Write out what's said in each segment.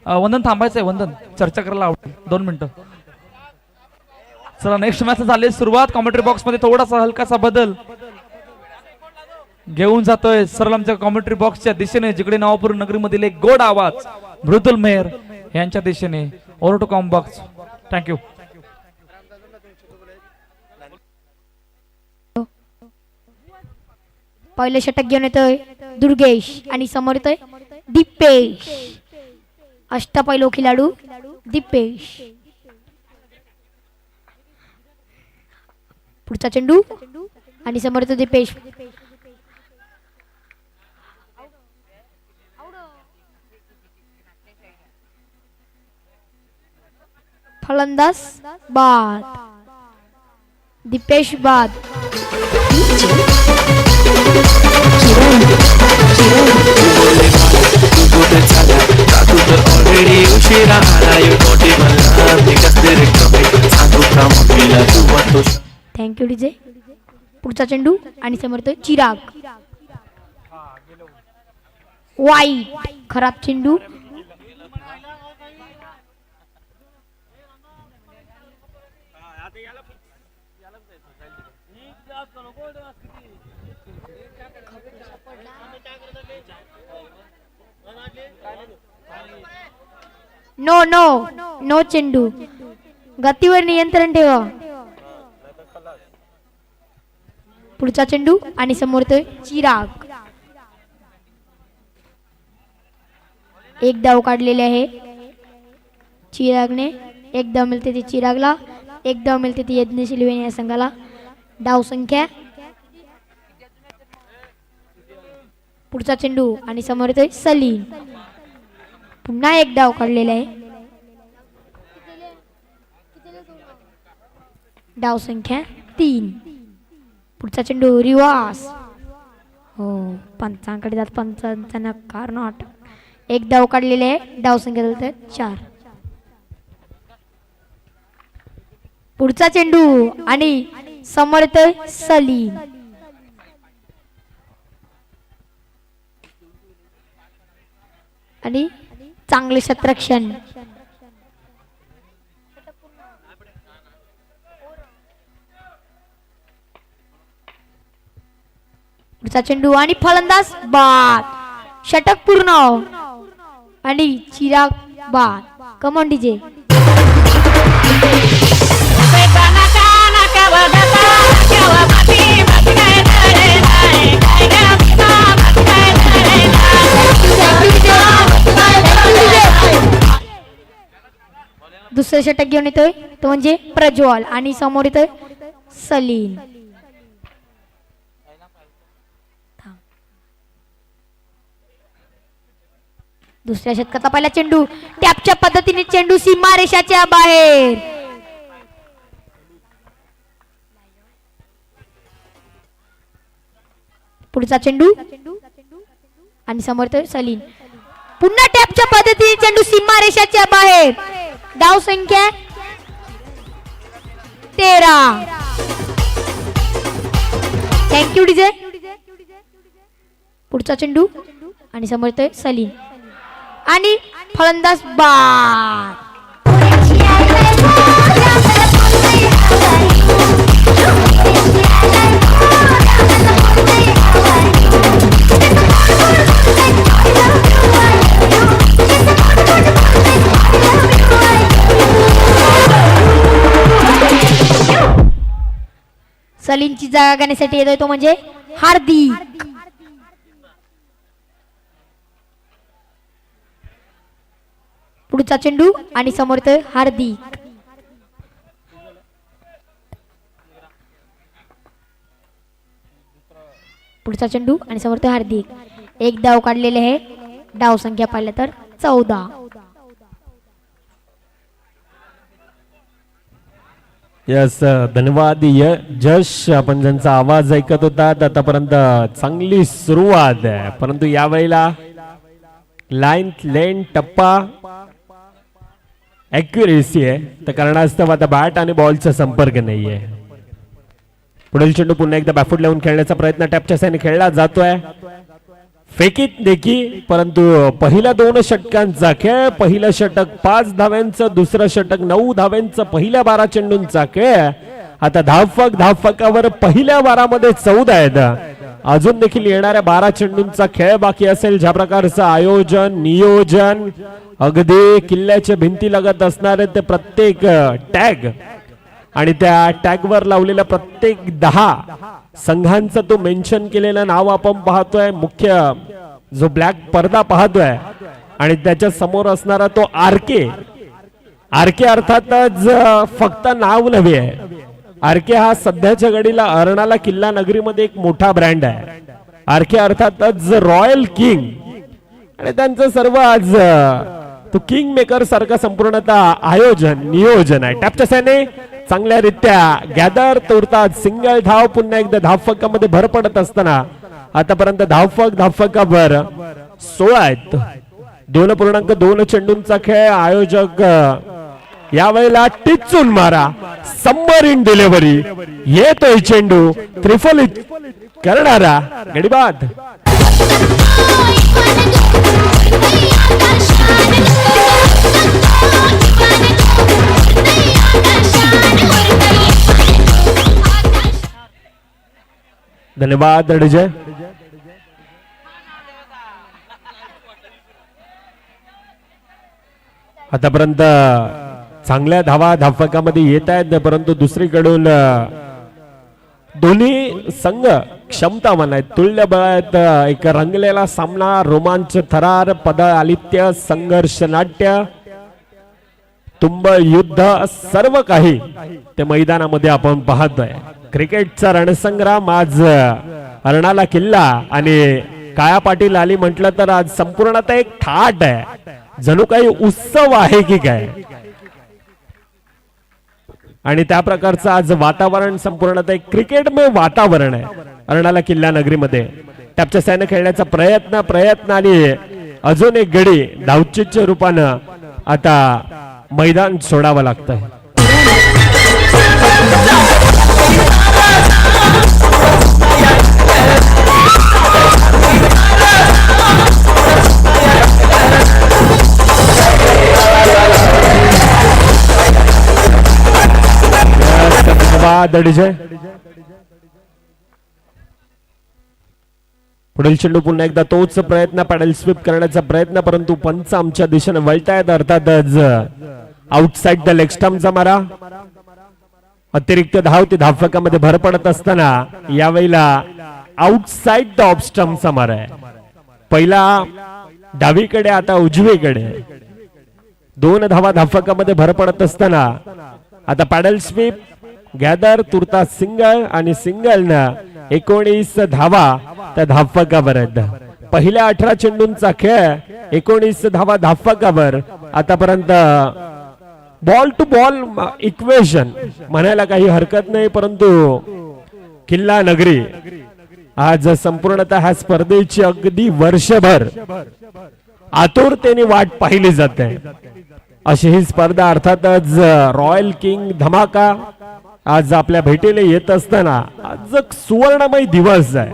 वंदन थांबायचंय, वंदन चर्चा करायला आवडेल 2 मिनिटं. चला नेक्स्ट मॅच झाली सुरुवात. कॉमेंट्री बॉक्स मध्ये थोडासा हलकासा बदल घेऊन जातोय सरळ आमच्या कॉमेंट्री बॉक्सच्या दिशेने, जिकडे नवापूर नगरीमधील एक गोड आवाज मृदुल मेहर यांच्या दिशेने. Over to comm box. Thank you. पहिले षटक घेऊन येतोय दुर्गेश आणि समोर येतोय दीपेश. अष्टपैलू खिलाडू दीपेश. पुढचा चेंडू आणि समोर येतो दीपेश. फलंदाज बाद. दीपेश बाद. Thank you DJ. पुढचा चेंडू आणि समोर येतोय चिराग. वाईट. खराब चेंडू. नो नो नो चेंडू. गतीवर नियंत्रण ठेवा. पुढचा चेंडू आणि समोर येतोय चिराग. एक धाव काढलेले आहे चिरागने. एक धाव मिळते ती चिरागला, एक धाव मिळते ती यज्ञशील वेणी या संघाला. धाव संख्या. पुढचा चेंडू आणि समोर येतोय सलीम. पुन्हा एक धाव काढलेला आहे. धाव संख्या 3. पुढचा चेंडू रिवास. हो, पंचांकडे जात. पंचांचा नकार नॉट. एक धाव काढलेले आहे. धाव संख्या 4. पुढचा चेंडू आणि समोर येतोय सलीम. आणि चांगले क्षेत्ररक्षण. पुढचा चेंडू आणि फलंदाज बाद. षटक पूर्ण आणि चिराग बाद. Come on DJ. दुसरे षटक घेऊन येतोय तो म्हणजे प्रज्वल आणि समोर येतोय सलीम. दुसऱ्या षटकाचा पहिला चेंडू. टॅपच्या पद्धतीने चेंडू सीमारेषाच्या बाहेर. पुढचा चेंडू आणि समोर येतोय सलीम. पुन्हा टॅपच्या पद्धतीने चेंडू सीमारेषाच्या बाहेर. धाव संख्या 13. Thank you DJ. पुढचा चेंडू आणि समोर येतोय सलीम आणि फलंदाज बाद. सलीमची जागा घेण्यासाठी येतोय तो म्हणजे हार्दिक. पुढचा चेंडू आणि समोर येतोय हार्दिक. पुढचा चेंडू आणि समोर येतोय हार्दिक. एक धाव काढलेले आहे. धाव संख्या पाहिलं तर 14. यस, धन्यवाद जश. आपण ज्यांचा आवाज ऐकत होतात आतापर्यंत चांगली सुरुवात आहे, परंतु यावेळेला लाईन लेन टप्पा ॲक्युरेसी आहे, तर कारणास्तव आता बॅट आणि बॉलचा संपर्क नाहीये. पुढील चेंडू पुन्हा एकदा बॅफूट लावून खेळण्याचा प्रयत्न टॅपच्या साईने खेळला जातोय. फेकीत देखी, परंतु पहिल्या 2 षटकांचा खेळ, पहिलं षटक 5 धाव्यांचं, दुसरं षटक 9 धाव्यांचं, पहिल्या 12 चेंडूंचा खेळ. आता धावफकावर पहिल्या 12 मध्ये 14 आहेत. अजून देखील येणाऱ्या 12 चेंडूंचा खेळ बाकी असेल. ज्या प्रकारचं आयोजन नियोजन, अगदी किल्ल्याच्या भिंती लगत असणारे ते प्रत्येक टॅग आणि त्या टॅग वर लावलेल्या प्रत्येक 10 संघांचं तो मेन्शन केलेलं नाव आपण पाहतोय. मुख्य जो ब्लॅक पडदा पाहतोय आणि त्याच्या समोर असणारा तो आरके अर्थातच फक्त नाव नव्हे आहे. आरके हा सध्याच्या घडीला अर्नाळा किल्ला नगरीमध्ये एक मोठा ब्रँड आहे. आरके अर्थातच रॉयल किंग आणि त्यांचं सर्व आज तो किंग मेकर सारखा संपूर्णतः आयोजन नियोजन आहे. टॅपच्या सैने चांगल्या रित्या गॅदर तोडतात. सिंगल धाव पुन्हा एकदा धावफकामध्ये भर पडत असताना आतापर्यंत धावफकावर 16 आहेत. 2.2 चेंडूंचा खेळ. आयोजक यावेळेला टिचून मारा, सबमरीन डिलिव्हरी, येतोय चेंडू, त्रिफलित करणारा गडीबाद. धन्यवाद अडजय. आतापर्यंत चांगल्या धावा धावफकामध्ये येत आहेत, परंतु दुसरीकडून दोन्ही संघ क्षमतावान आहेत, तुल्य बळात. एक रंगलेला सामना, रोमांच थरार, पद आलित्य, संघर्ष नाट्य, तुंबळ युद्ध, सर्व काही ते मैदानामध्ये आपण पाहतोय. क्रिकेटचा रणसंग्राम आज अर्नाळा किल्ला आणि काया पाटील आली म्हटलं तर आज संपूर्णतः एक थाट आहे, जणू काही उत्सव आहे की काय. आणि त्या प्रकारचं आज वातावरण संपूर्णतः एक क्रिकेटमय वातावरण आहे अर्नाळा किल्ला नगरीमध्ये. टॅपच्या सैन्य खेळण्याचा प्रयत्न आणि अजून एक गडी धावचीच्या रूपानं आता मैदान सोडावं लागतंय. पुढील चेंडू पुन्हा एकदा तोच प्रयत्न, पॅडल स्वीप करण्याचा प्रयत्न, परंतु पंच आमच्या दिशेने वळतायत. अर्थातच आउटसाइड द लेग स्टंपचा मारा. अतिरिक्त धाव ती धावफकामध्ये भर पडत असताना यावेळेला आउटसाइड द ऑफ स्टंपचा मारा आहे. पहिला डावीकडे, आता उजवीकडे. 2 धावा धावफकामध्ये भर पडत असताना आता पॅडल स्वीप, गॅदर, तुर्ता सिंगल आणि सिंगल न 19 धावा त्या धावफकावर आहेत. पहिल्या 18 चेंडूंचा खेळ, 19 धावा धावफकावर. आतापर्यंत बॉल टू बॉल इक्वेशन म्हणायला काही हरकत नाही, परंतु किल्ला नगरी आज संपूर्णतः ह्या स्पर्धेची अगदी वर्षभर आतुरतेने वाट पाहिली जाते. अशी ही स्पर्धा, अर्थातच रॉयल किंग धमाका आज आपल्या भेटीला येत असताना आज एक सुवर्णमय दिवस आहे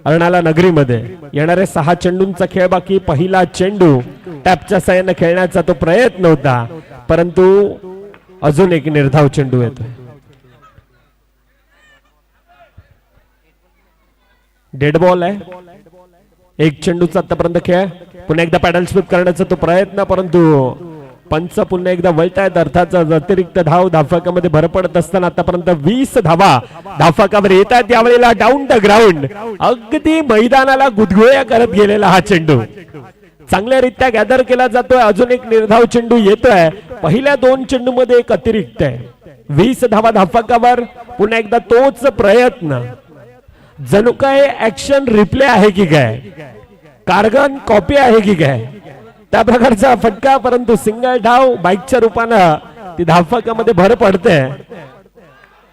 अर्नाळा नगरीमध्ये. येणारे 6 चेंडूंचा खेळ बाकी. पहिला चेंडू टॅपच्या साह्याने खेळण्याचा तो प्रयत्न होता, परंतु अजून एक निर्धाव चेंडू येतोय. डेड बॉल आहे. 1 चेंडूचा आतापर्यंत खेळ. पुन्हा एकदा पॅडल स्वीप करण्याचा तो प्रयत्न, परंतु पंच पुन्हा एकदा वळतायत. अर्थातच अतिरिक्त धाव धावफकामध्ये भर पडत असताना आतापर्यंत 20 धावा धावफकावर येत आहेत. यावेळेला डाऊन द ग्राउंड, अगदी मैदानाला गुदगुळ्या करत गेलेला हा चेंडू चांगल्या रीत्या गॅदर केला जातोय. अजून एक निर्धाव चेंडू येतोय. पहिल्या 2 चेंडू मध्ये एक अतिरिक्त आहे. 20 धावा धावफकावर. पुन्हा एकदा तोच प्रयत्न, जणू काय ऍक्शन रिप्ले आहे की काय, कार्गन कॉपी आहे की काय, त्या प्रकारचा फटका. परंतु सिंगल धाव बाईकच्या रूपानं ती धावफकामध्ये भर पडते.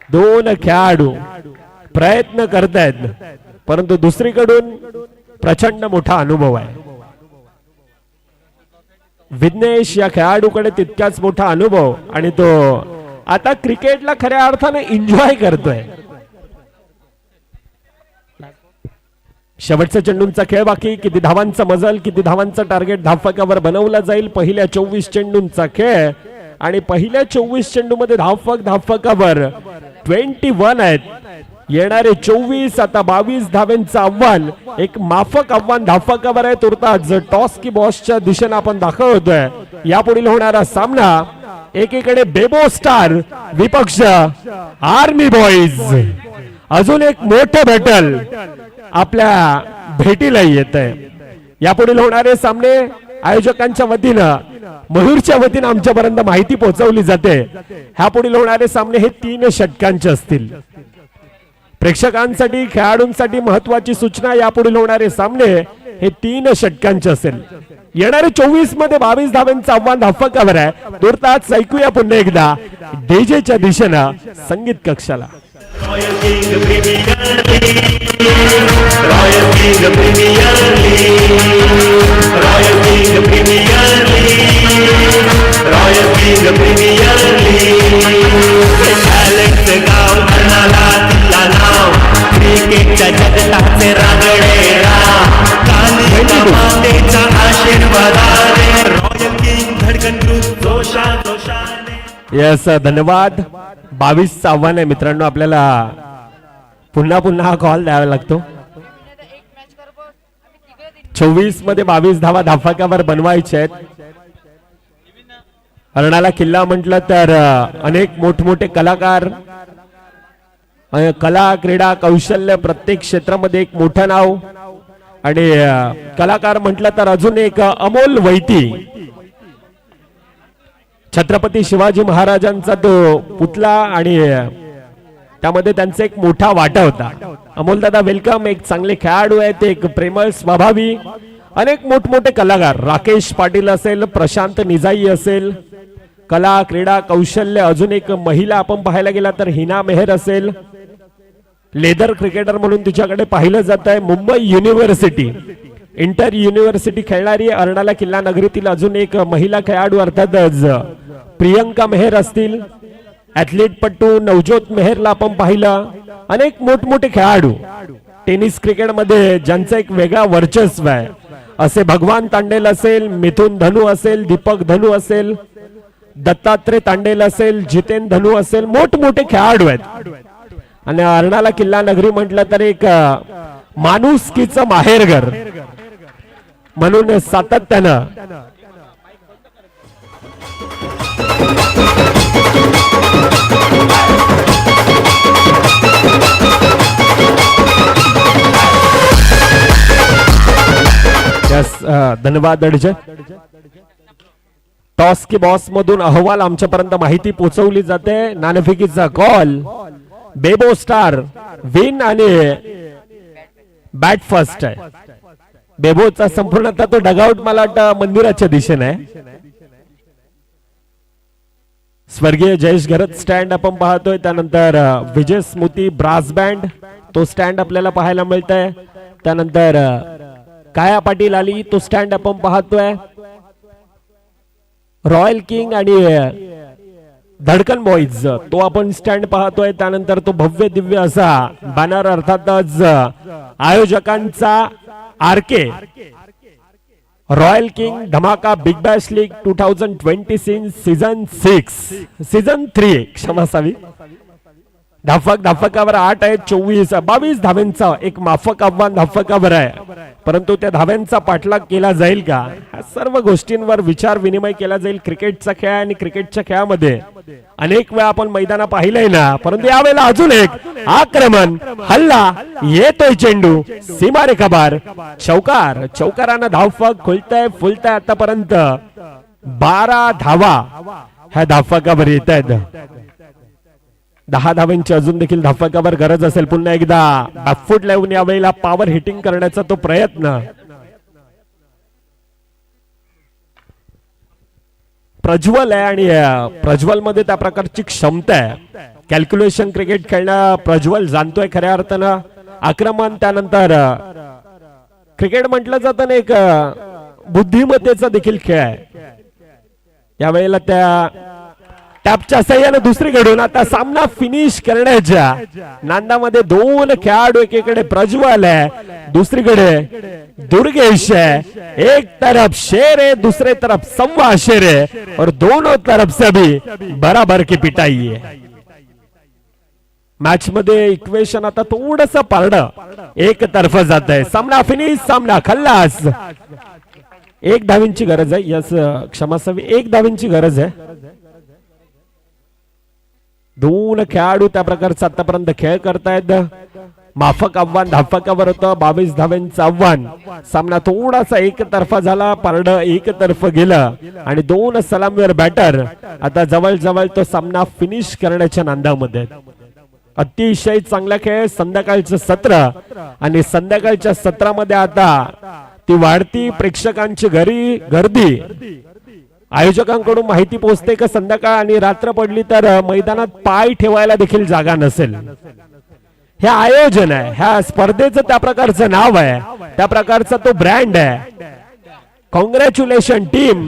2 खेळाडू प्रयत्न करतायत, परंतु दुसरीकडून प्रचंड मोठा अनुभव आहे. विघ्नेश या खेळाडूकडे तितकाच मोठा अनुभव आणि तो आता क्रिकेटला खऱ्या अर्थाने एन्जॉय करतोय. शेवटचा चेंडूंचा खेळ बाकी. किती धावांचा मजल, किती धावांचा टार्गेट धावफलकावर बनवला जाईल. पहिल्या 24 चेंडूंचा खेळ आणि पहिल्या 24 चेंडू मध्ये धावफलकावर 21 आहेत. येणारे 24 आता 22 धावांचं आव्हान, एक माफक आव्हान धावफलकावर आहे. तुर्तास टॉस की बॉसच्या दिशेने आपण दाखवतोय. यापुढील होणारा सामना एकीकडे बेबो स्टार विपक्ष आर्मी बॉईज. अजून एक मोठं बॅटल आपल्या भेटीला येत आहे. यापुढील होणारे सामने आयोजकांच्या वतीनं, मयूरच्या वतीनं आमच्यापर्यंत माहिती पोहोचवली जाते. ह्यापुढील होणारे सामने हे 3 षटकांचे असतील. प्रेक्षकांसाठी, खेळाडूंसाठी महत्वाची सूचना, यापुढील होणारे सामने हे 3 षटकांचे असेल. येणारे 24 मध्ये 22 धावांचं आव्हान धावफलकावर आहे. तुर्तास ऐकूया पुन्हा एकदा डीजेच्या दिशेनं संगीत कक्षाला. Royal King Premier League, Royal King Premier League, Royal King Premier League, Royal King Premier League. Talent गाव धरणाला दिला नाव, क्रिकेटच्या जगताचे रागडे राव, काली मातेचा आशीर्वादाने रॉयल किंग धडकन ग्रुप जोशा जोशाने. येस, धन्यवाद. 22 आव्हान आहे मित्रांनो. आपल्याला पुन्हा पुन्हा हा कॉल द्यावा लागतो. 24 मध्ये 22 धावा धावफलकावर बनवायचे आहेत. अर्णाला किल्ला म्हटलं तर अनेक मोठमोठे कलाकार, कला, क्रीडा, कौशल्य प्रत्येक क्षेत्रामध्ये एक मोठं नाव. आणि कलाकार म्हटलं तर अजून एक अमोल वैती, छत्रपती शिवाजी महाराजांचा तो पुतला, आणि त्यामध्ये त्यांचा एक मोठा वाटा होता. अमोल दादा वेलकम. एक चांगले खेळाडू आहेत, एक प्रेमळ स्वभावी, अनेक मोठमोठे कलाकार, राकेश पाटील असेल, प्रशांत निजाई असेल, कला, क्रीडा, कौशल्य. अजून एक महिला आपण पाहायला गेला तर हिना मेहर असेल, लेदर क्रिकेटर म्हणून तिच्याकडे पाहिलं जात आहे. मुंबई युनिव्हर्सिटी, इंटर युनिव्हर्सिटी खेळणारी अर्णाला किल्ला नगरीतील अजून एक महिला खेळाडू अर्थातच प्रियंका मेहर असतील. ऍथलीट पट्टू नवज्योत मेहरला आपण पाहिलं. अनेक मोठमोठे खेळाडू टेनिस क्रिकेटमध्ये ज्यांचं एक वेगळा वर्चस्व आहे असे भगवान तांडेल असेल, मिथुन धनू असेल, दीपक धनू असेल, दत्तात्रय तांडेल असेल, जितेन धनू असेल, मोठमोठे खेळाडू आहेत. आणि अर्णाला किल्ला नगरी म्हटलं तर एक माणुसकीचं माहेरघर म्हणून सातत्यानं धन्यवाद अडजे. टॉस की बॉस मधून अहवाल आमच्यापर्यंत माहिती पोहोचवली जाते. नाणेफेकीचा कॉल बेबो स्टार विन आणि बॅट फर्स्ट आहे. बेबोचा संपूर्णतः तो डगआउट मला वाटतं मंदिराच्या दिशेने आहे. स्वर्गीय जयेश घरत स्टँड आपण पाहतोय. त्यानंतर विजय स्मृती ब्रास बँड तो स्टँड आपल्याला पाहायला मिळत आहे. त्यानंतर काया पाटील आली तो स्टँड आपण पाहतोय. रॉयल किंग आणि धडकन बॉईज तो आपण स्टँड पाहतोय. त्यानंतर तो भव्य दिव्य असा बॅनर अर्थातच आयोजकांचा आरके रॉयल किंग धमाका बिग बॅश लीग 2026 सीझन 3 क्षमा असावी. धावफलकावर 8 आहेत. 22 धाव्यांचा एक माफक आव्हान धावफलकावर आहे. परंतु त्या धाव्यांचा पाठलाग केला जाईल का, ह्या सर्व गोष्टींवर विचार विनिमय केला जाईल. क्रिकेटचा खेळ आणि क्रिकेटच्या खेळामध्ये अनेक वेळा आपण मैदाना पाहिलंय ना, परंतु यावेळेला अजून एक आक्रमण हल्ला येतोय. चेंडू सीमारेखा बार चौकार. चौकारानं धावफलक फुलताय. आतापर्यंत 12 धावा ह्या धावफलकावर येत आहेत. 10 धावांची अजून देखील धावफलकावर गरज असेल. पुन्हा एकदा बॅकफूट लावून यावेळेला पॉवर हिटिंग करण्याचा तो प्रयत्न. प्रज्वल आहे आणि प्रज्वल मध्ये त्या प्रकारची क्षमता आहे. कॅल्क्युलेशन क्रिकेट खेळणं प्रज्वल जाणतोय खऱ्या अर्थानं. आक्रमण त्यानंतर क्रिकेट म्हटलं जातं ना एक बुद्धिमत्तेचा देखील खेळ आहे. यावेळेला त्या टॅपच्या सह्याने दुसरीकडून आता सामना फिनिश करण्याच्या नांदामध्ये दोन खेळाडू, एकीकडे प्रज्वल आहे, दुसरीकडे दुर्गेश है। एक तरफ शेर है, दूसरे तरफ सवा शेर है और दोनों तरफ से भी बराबर की पिटाई है। मॅच मध्ये इक्वेशन आता थोडस पारड एक तर्फ जात आहे। सामना फिनिश, सामना खल्लास। एक धावींची गरज आहे, यस क्षमासावी, एक धावींची गरज आहे। दोन खेळाडू त्या प्रकारचा आतापर्यंत खेळ करतायत। माफक आव्हान धाफकावर होतं, 22 धाव्यांचं आव्हान। सामना थोडासा एकतर्फा झाला, पारड एकतर्फ गेलं आणि दोन सलामीवर बॅटर आता जवळ जवळ तो सामना फिनिश करण्याच्या नांदामध्ये। अतिशय चांगला खेळ, संध्याकाळचं सत्र आणि संध्याकाळच्या सत्रामध्ये आता ती वाढती प्रेक्षकांची गर्दी, आयोजकांकडून माहिती पोहोचते की संध्याकाळ आणि रात्र पडली तर मैदानात पाय ठेवायला देखील जागा नसेल। हे आयोजन आहे, ह्या स्पर्धेचं त्या प्रकारचं नाव आहे, त्या प्रकारचा तो ब्रँड आहे। Congratulation team,